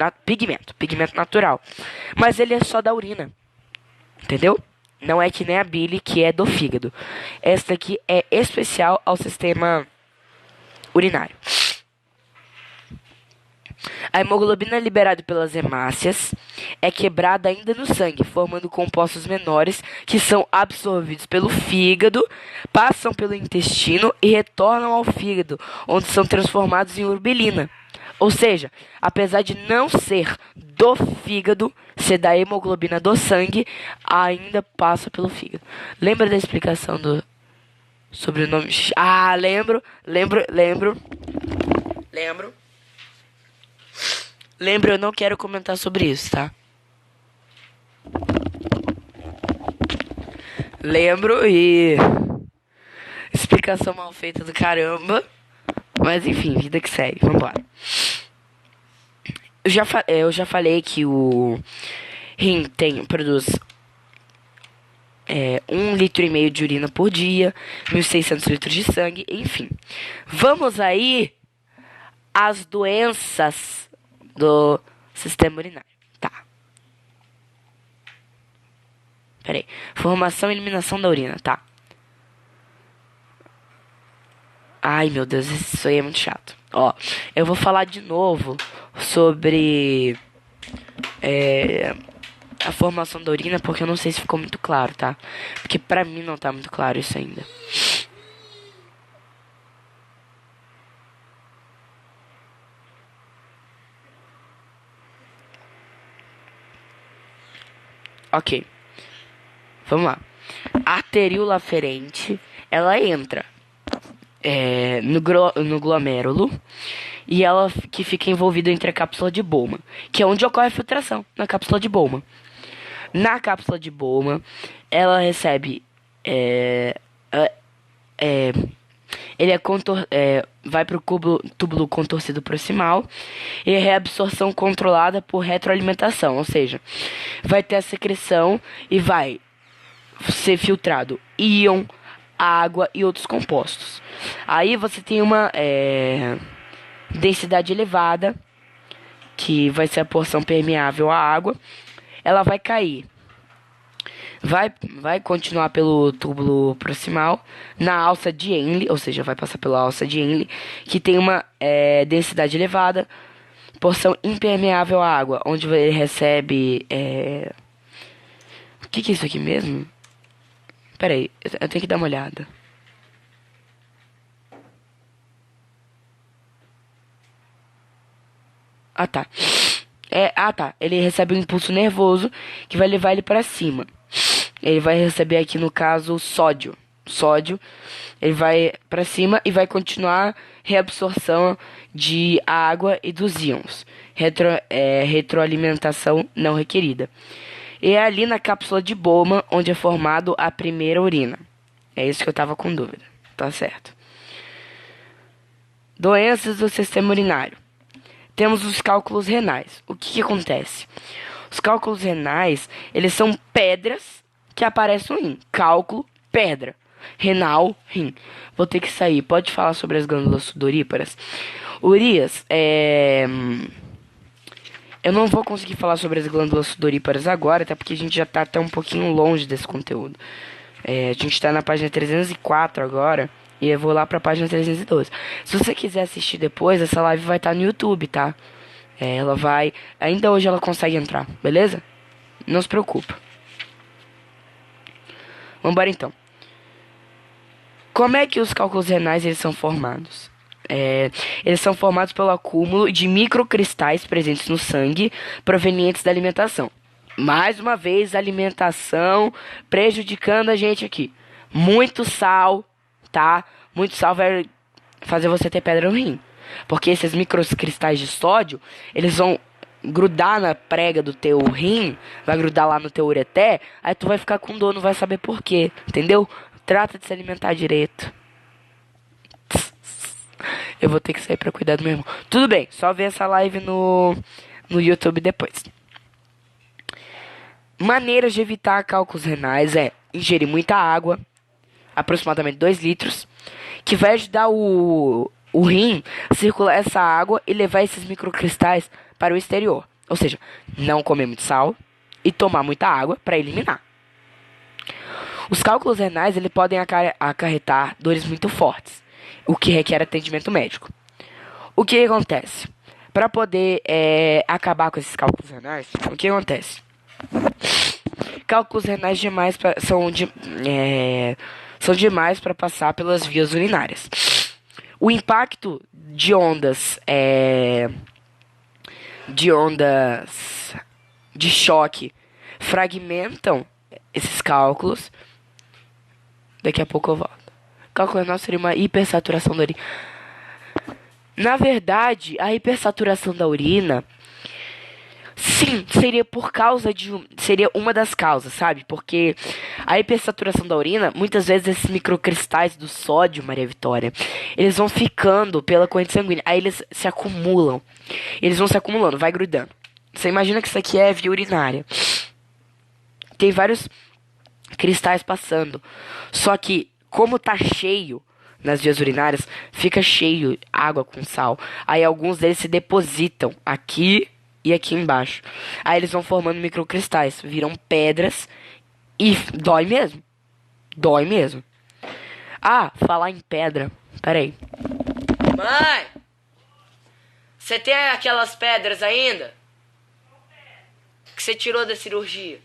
natural. Mas ele é só da urina, entendeu? Não é que nem a bile, que é do fígado. Esta aqui é especial ao sistema urinário. A hemoglobina liberada pelas hemácias é quebrada ainda no sangue, formando compostos menores que são absorvidos pelo fígado, passam pelo intestino e retornam ao fígado, onde são transformados em urobilina. Ou seja, apesar de não ser do fígado, ser da hemoglobina do sangue, ainda passa pelo fígado. Lembra da explicação do sobrenome? Ah, lembro. Lembro, eu não quero comentar sobre isso, tá? Lembro e... explicação mal feita do caramba. Mas enfim, vida que segue, vambora. Eu já falei que o rim produz 1,5 litro de urina por dia, 1.600 litros de sangue, enfim. Vamos aí às doenças do sistema urinário. Tá. Peraí. Formação e eliminação da urina, tá. Ai, meu Deus, isso aí é muito chato. Ó, eu vou falar de novo sobre a formação da urina, porque eu não sei se ficou muito claro, tá? Porque pra mim não tá muito claro isso ainda. Ok. Vamos lá. A arteríola aferente, ela entra no glômerulo e ela que fica envolvida entre a cápsula de Bowman, que é onde ocorre a filtração, na cápsula de Bowman. Na cápsula de Bowman, ela recebe ele vai para o túbulo contorcido proximal e é reabsorção controlada por retroalimentação, ou seja, vai ter a secreção e vai ser filtrado íon, água e outros compostos. Aí você tem uma densidade elevada, que vai ser a porção permeável à água. Ela vai cair, vai continuar pelo túbulo proximal na alça de Henle, ou seja, vai passar pela alça de Henle, que tem uma densidade elevada, porção impermeável à água, onde ele recebe o que é isso aqui mesmo? Pera aí, eu tenho que dar uma olhada. Ah, tá. Tá. Ele recebe um impulso nervoso que vai levar ele para cima. Ele vai receber aqui, no caso, sódio. Ele vai para cima e vai continuar reabsorção de água e dos íons. Retroalimentação não requerida. E é ali na cápsula de Bowman onde é formado a primeira urina. É isso que eu tava com dúvida. Tá certo. Doenças do sistema urinário. Temos os cálculos renais. O que acontece? Os cálculos renais, eles são pedras que aparecem no rim. Cálculo, pedra. Renal, rim. Vou ter que sair. Pode falar sobre as glândulas sudoríparas? Urias, eu não vou conseguir falar sobre as glândulas sudoríparas agora, até porque a gente já tá até um pouquinho longe desse conteúdo. A gente tá na página 304 agora, e eu vou lá pra página 312. Se você quiser assistir depois, essa live vai estar no YouTube, tá? Ela vai... Ainda hoje ela consegue entrar, beleza? Não se preocupa. Vambora então. Como é que os cálculos renais eles são formados? Eles são formados pelo acúmulo de microcristais presentes no sangue provenientes da alimentação. Mais uma vez, a alimentação prejudicando a gente aqui. Muito sal, tá? Muito sal vai fazer você ter pedra no rim. Porque esses microcristais de sódio, eles vão grudar na prega do teu rim, vai grudar lá no teu ureter, aí tu vai ficar com dor, não vai saber por quê, entendeu? Trata de se alimentar direito. Eu vou ter que sair pra cuidar do meu irmão. Tudo bem, só ver essa live no YouTube depois. Maneiras de evitar cálculos renais é ingerir muita água, aproximadamente 2 litros, que vai ajudar o rim a circular essa água e levar esses microcristais para o exterior. Ou seja, não comer muito sal e tomar muita água para eliminar. Os cálculos renais ele podem acarretar dores muito fortes, o que requer atendimento médico. O que acontece? Para poder acabar com esses cálculos renais, o que acontece? Cálculos renais são demais para passar pelas vias urinárias. O impacto de ondas de choque fragmentam esses cálculos. Daqui a pouco eu volto. Cálculo renal seria uma hipersaturação da urina. Na verdade, a hipersaturação da urina, sim, seria uma das causas, sabe? Porque a hipersaturação da urina, muitas vezes esses microcristais do sódio, Maria Vitória, eles vão ficando pela corrente sanguínea, aí eles se acumulam. Eles vão se acumulando, vai grudando. Você imagina que isso aqui é via urinária. Tem vários cristais passando. Só que, como tá cheio nas vias urinárias, fica cheio água com sal. Aí alguns deles se depositam aqui e aqui embaixo. Aí eles vão formando microcristais, viram pedras e dói mesmo. Dói mesmo. Ah, falar em pedra. Pera aí. Mãe! Você tem aquelas pedras ainda? Que você tirou da cirurgia?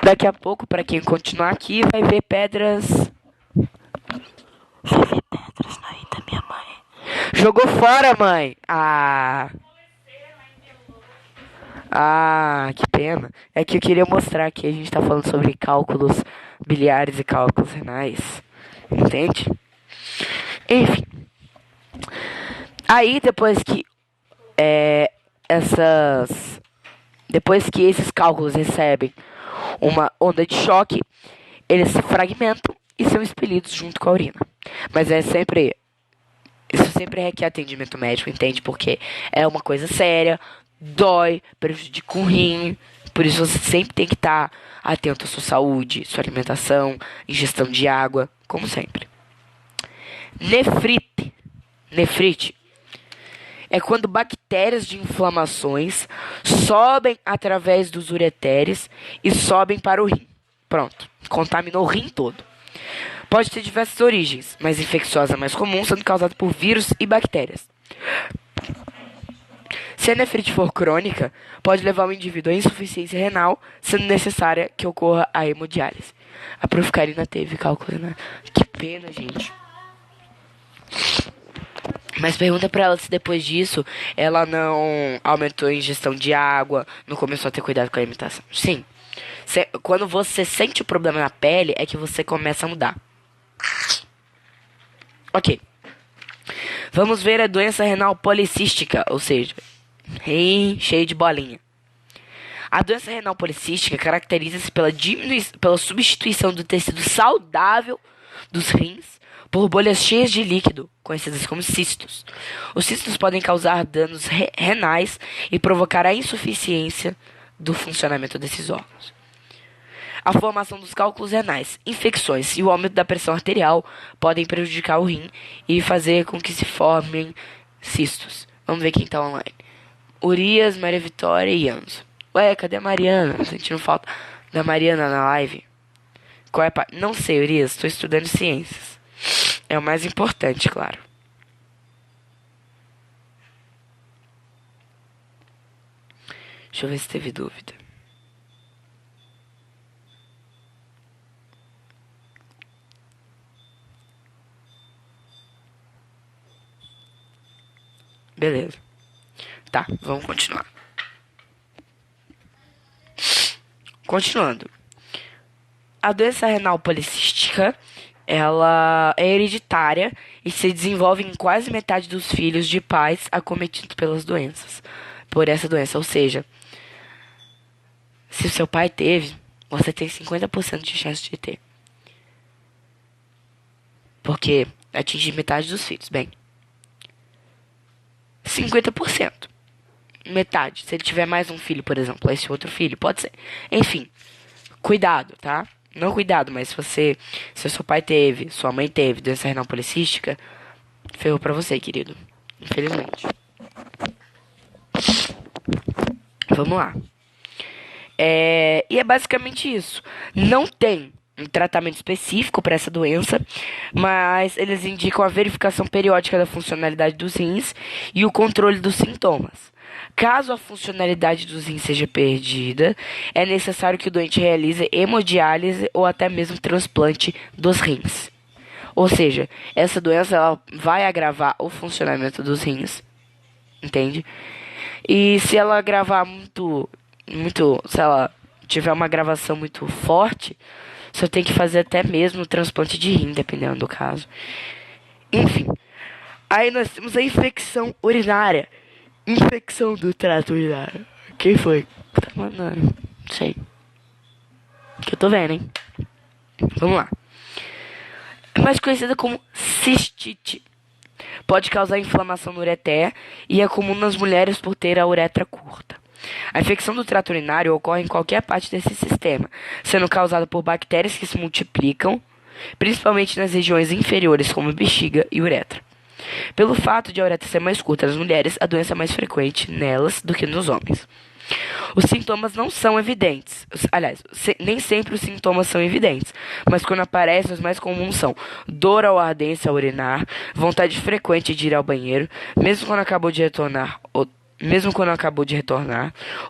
Daqui a pouco, pra quem continuar aqui, vai ver pedras. Vai ver pedras na ida, minha mãe. Jogou fora, mãe! Que pena. É que eu queria mostrar que a gente tá falando sobre cálculos biliares e cálculos renais. Entende? Enfim. Aí depois que essas. Depois que esses cálculos recebem uma onda de choque, eles se fragmentam e são expelidos junto com a urina. Mas isso sempre requer atendimento médico, entende? Porque é uma coisa séria, dói, prejudica o rim. Por isso você sempre tem que estar atento à sua saúde, sua alimentação, ingestão de água, como sempre. Nefrite. Nefrite é quando bactérias de inflamações sobem através dos ureteres e sobem para o rim. Pronto, contaminou o rim todo. Pode ter diversas origens, mas infecciosa mais comum sendo causada por vírus e bactérias. Se a nefrite for crônica, pode levar o indivíduo à insuficiência renal, sendo necessária que ocorra a hemodiálise. A Proficarina teve cálculo, né? Que pena, gente. Mas pergunta pra ela se depois disso ela não aumentou a ingestão de água, não começou a ter cuidado com a alimentação. Sim. Quando você sente o problema na pele, é que você começa a mudar. Ok. Vamos ver a doença renal policística, ou seja, rim cheio de bolinha. A doença renal policística caracteriza-se pela substituição do tecido saudável dos rins por bolhas cheias de líquido, conhecidas como cistos. Os cistos podem causar danos renais e provocar a insuficiência do funcionamento desses órgãos. A formação dos cálculos renais, infecções e o aumento da pressão arterial podem prejudicar o rim e fazer com que se formem cistos. Vamos ver quem está online. Urias, Maria Vitória e Enzo. Ué, cadê a Mariana? Sentindo falta da Mariana na live. Qual é a Não sei, Urias, estou estudando ciências. É o mais importante, claro. Deixa eu ver se teve dúvida. Beleza. Tá, vamos continuar. Continuando. A doença renal policística, ela é hereditária e se desenvolve em quase metade dos filhos de pais acometidos por essa doença. Ou seja, se o seu pai teve, você tem 50% de chance de ter. Porque atinge metade dos filhos. Bem, 50%. Metade. Se ele tiver mais um filho, por exemplo, esse outro filho, pode ser. Enfim, cuidado, tá? Não cuidado, mas se o seu pai teve, sua mãe teve doença renal policística, ferrou pra você, querido. Infelizmente. Vamos lá. E é basicamente isso. Não tem um tratamento específico para essa doença, mas eles indicam a verificação periódica da funcionalidade dos rins e o controle dos sintomas. Caso a funcionalidade dos rins seja perdida, é necessário que o doente realize hemodiálise ou até mesmo transplante dos rins. Ou seja, essa doença ela vai agravar o funcionamento dos rins, entende? E se ela agravar muito, se ela tiver uma gravação muito forte, você tem que fazer até mesmo transplante de rim, dependendo do caso. Enfim, aí nós temos a infecção urinária. Infecção do trato urinário. Quem foi? Tá mandando? Não sei. Que eu tô vendo, hein? Vamos lá. É mais conhecida como cistite. Pode causar inflamação no ureter e é comum nas mulheres por ter a uretra curta. A infecção do trato urinário ocorre em qualquer parte desse sistema, sendo causada por bactérias que se multiplicam, principalmente nas regiões inferiores como bexiga e uretra. Pelo fato de a uretra ser mais curta nas mulheres, a doença é mais frequente nelas do que nos homens. Os sintomas não são evidentes. Aliás, nem sempre os sintomas são evidentes, mas quando aparecem, os mais comuns são dor ou ardência ao urinar, vontade frequente de ir ao banheiro, mesmo quando acabou de retornar,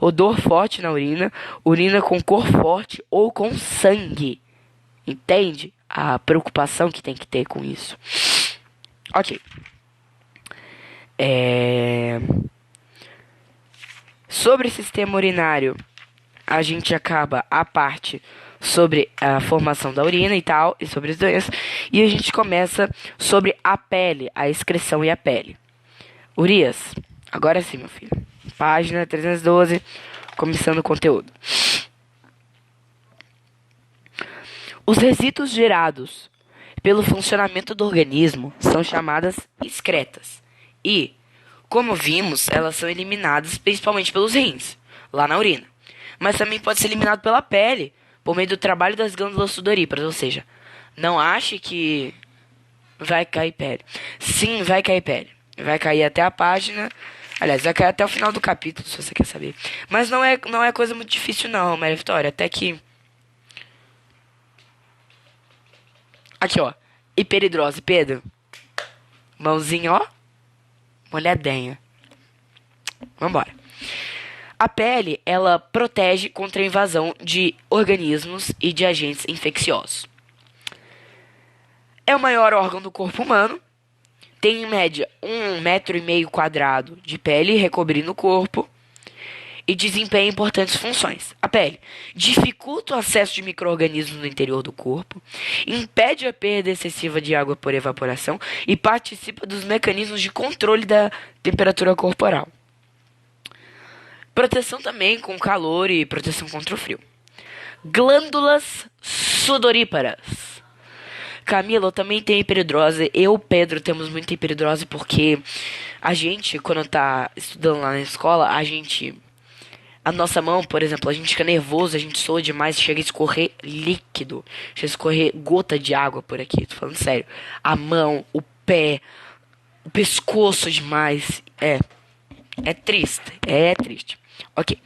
odor forte na urina, urina com cor forte ou com sangue. Entende a preocupação que tem que ter com isso? Ok. Sobre sistema urinário, a gente acaba a parte sobre a formação da urina e tal, e sobre as doenças. E a gente começa sobre a pele, a excreção e a pele. Urias, agora sim, meu filho. Página 312, começando o conteúdo. Os resíduos gerados pelo funcionamento do organismo são chamadas excretas. E, como vimos, elas são eliminadas principalmente pelos rins, lá na urina. Mas também pode ser eliminado pela pele, por meio do trabalho das glândulas sudoríparas. Ou seja, não ache que vai cair pele. Sim, vai cair pele. Vai cair até a página. Aliás, vai cair até o final do capítulo, se você quer saber. Mas não é coisa muito difícil não, Maria Vitória. Até que... Aqui, ó. Hiperidrose, Pedro. Mãozinha, ó. Molhadinha. Vambora. A pele, ela protege contra a invasão de organismos e de agentes infecciosos. É o maior órgão do corpo humano. Tem, em média, 1,5 metro quadrado de pele recobrindo o corpo e desempenha importantes funções. A pele dificulta o acesso de micro-organismos no interior do corpo, impede a perda excessiva de água por evaporação e participa dos mecanismos de controle da temperatura corporal. Proteção também com calor e proteção contra o frio. Glândulas sudoríparas. Camila, eu também tenho hiperidrose. Eu, Pedro, temos muita hiperidrose porque a gente, quando tá estudando lá na escola, a nossa mão, por exemplo, a gente fica nervoso, a gente soa demais, chega a escorrer líquido, chega a escorrer gota de água por aqui, tô falando sério. A mão, o pé, o pescoço demais. É triste, é triste. Ok.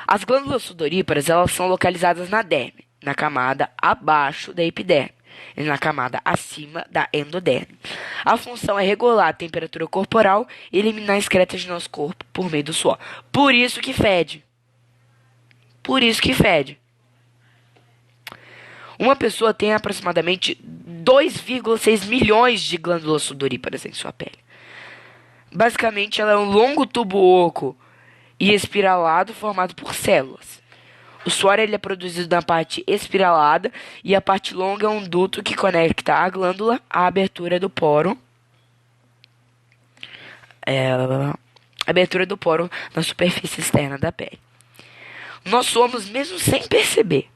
As glândulas sudoríparas, elas são localizadas na derme, na camada abaixo da epiderme e na camada acima da endoderme. A função é regular a temperatura corporal e eliminar excretas de nosso corpo por meio do suor. Por isso que fede. Por isso que fede. Uma pessoa tem aproximadamente 2,6 milhões de glândulas sudoríparas em sua pele. Basicamente, ela é um longo tubo oco e espiralado formado por células. O suor ele é produzido na parte espiralada e a parte longa é um duto que conecta a glândula à abertura do poro. Abertura do poro na superfície externa da pele. Nós somos mesmo sem perceber.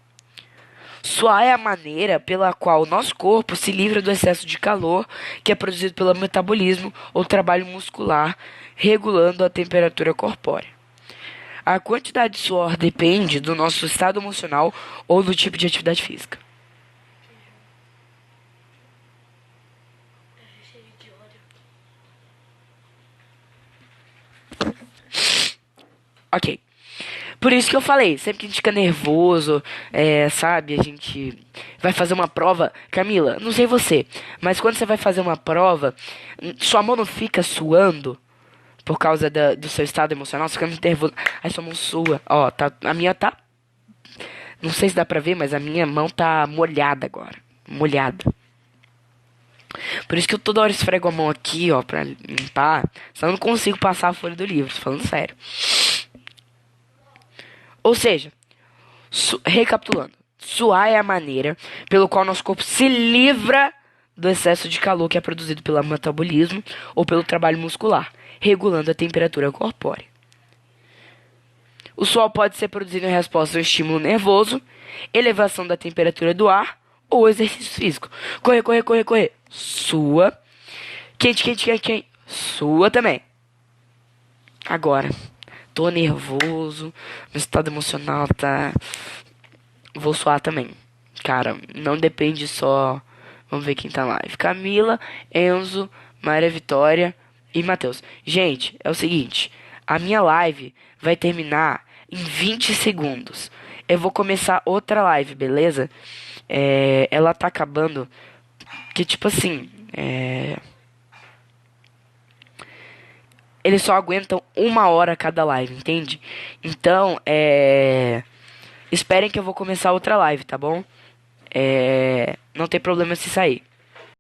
Suar é a maneira pela qual o nosso corpo se livra do excesso de calor que é produzido pelo metabolismo ou trabalho muscular, regulando a temperatura corpórea. A quantidade de suor depende do nosso estado emocional ou do tipo de atividade física. Ok. Por isso que eu falei, sempre que a gente fica nervoso, sabe, a gente vai fazer uma prova. Camila, não sei você, mas quando você vai fazer uma prova, sua mão não fica suando por causa do seu estado emocional, você fica muito nervoso, aí sua mão sua. Ó, a minha tá, não sei se dá pra ver, mas a minha mão tá molhada agora, molhada. Por isso que eu toda hora esfrego a mão aqui, ó, pra limpar, senão eu não consigo passar a folha do livro, tô falando sério. Ou seja, recapitulando, suar é a maneira pelo qual nosso corpo se livra do excesso de calor que é produzido pelo metabolismo ou pelo trabalho muscular, regulando a temperatura corpórea. O suor pode ser produzido em resposta ao estímulo nervoso, elevação da temperatura do ar ou exercício físico. Correr, correr, correr, correr. Sua. Quente, quente, quente, quente. Sua também. Agora, tô nervoso, meu estado emocional tá... Vou suar também. Cara, não depende só... Vamos ver quem tá na live. Camila, Enzo, Maria Vitória e Matheus. Gente, é o seguinte. A minha live vai terminar em 20 segundos. Eu vou começar outra live, beleza? Ela tá acabando... Que tipo assim... Eles só aguentam 1 hora cada live, entende? Então, esperem que eu vou começar outra live, tá bom? Não tem problema se sair.